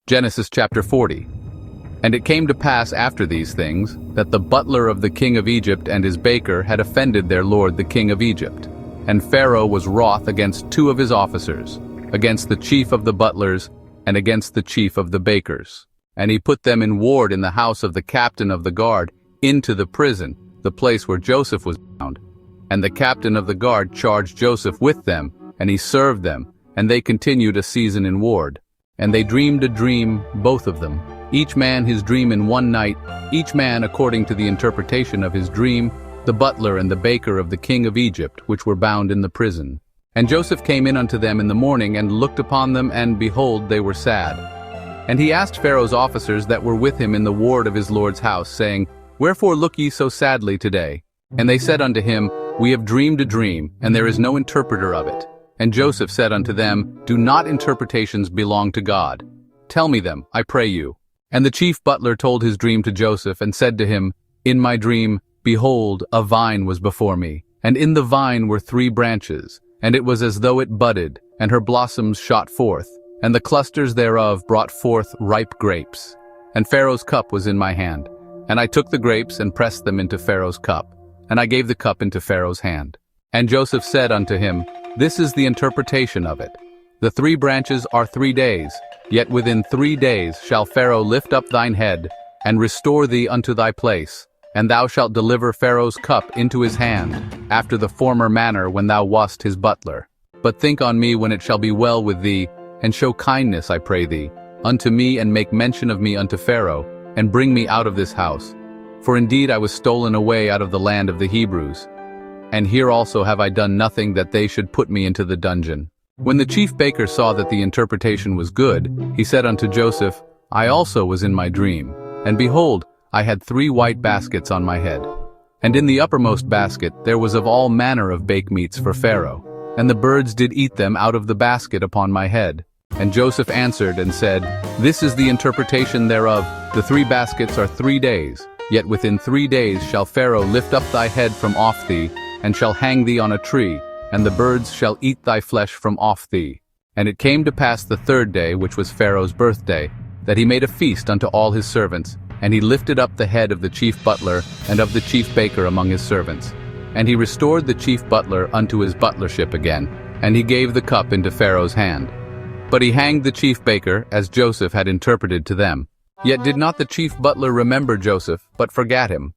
Genesis chapter 40. And it came to pass after these things, that the butler of the king of Egypt and his baker had offended their lord the king of Egypt. And Pharaoh was wroth against two of his officers, against the chief of the butlers, and against the chief of the bakers. And he put them in ward in the house of the captain of the guard, into the prison, the place where Joseph was bound. And the captain of the guard charged Joseph with them, and he served them, and they continued a season in ward. And they dreamed a dream, both of them, each man his dream in one night, each man according to the interpretation of his dream, the butler and the baker of the king of Egypt, which were bound in the prison. And Joseph came in unto them in the morning, and looked upon them, and behold, they were sad. And he asked Pharaoh's officers that were with him in the ward of his lord's house, saying, Wherefore look ye so sadly today? And they said unto him, We have dreamed a dream, and there is no interpreter of it. And Joseph said unto them, Do not interpretations belong to God? Tell me them, I pray you. And the chief butler told his dream to Joseph, and said to him, In my dream, behold, a vine was before me, and in the vine were 3 branches, and it was as though it budded, and her blossoms shot forth, and the clusters thereof brought forth ripe grapes. And Pharaoh's cup was in my hand, and I took the grapes and pressed them into Pharaoh's cup, and I gave the cup into Pharaoh's hand. And Joseph said unto him, This is the interpretation of it. The 3 branches are 3 days, yet within 3 days shall Pharaoh lift up thine head, and restore thee unto thy place, and thou shalt deliver Pharaoh's cup into his hand, after the former manner when thou wast his butler. But think on me when it shall be well with thee, and show kindness, I pray thee, unto me, and make mention of me unto Pharaoh, and bring me out of this house. For indeed I was stolen away out of the land of the Hebrews, and here also have I done nothing that they should put me into the dungeon. When the chief baker saw that the interpretation was good, he said unto Joseph, I also was in my dream, and behold, I had 3 white baskets on my head. And in the uppermost basket there was of all manner of bake meats for Pharaoh, and the birds did eat them out of the basket upon my head. And Joseph answered and said, This is the interpretation thereof, the 3 baskets are 3 days, yet within 3 days shall Pharaoh lift up thy head from off thee, and shall hang thee on a tree, and the birds shall eat thy flesh from off thee. And it came to pass the 3rd day, which was Pharaoh's birthday, that he made a feast unto all his servants, and he lifted up the head of the chief butler and of the chief baker among his servants. And he restored the chief butler unto his butlership again, and he gave the cup into Pharaoh's hand. But he hanged the chief baker, as Joseph had interpreted to them. Yet did not the chief butler remember Joseph, but forgat him.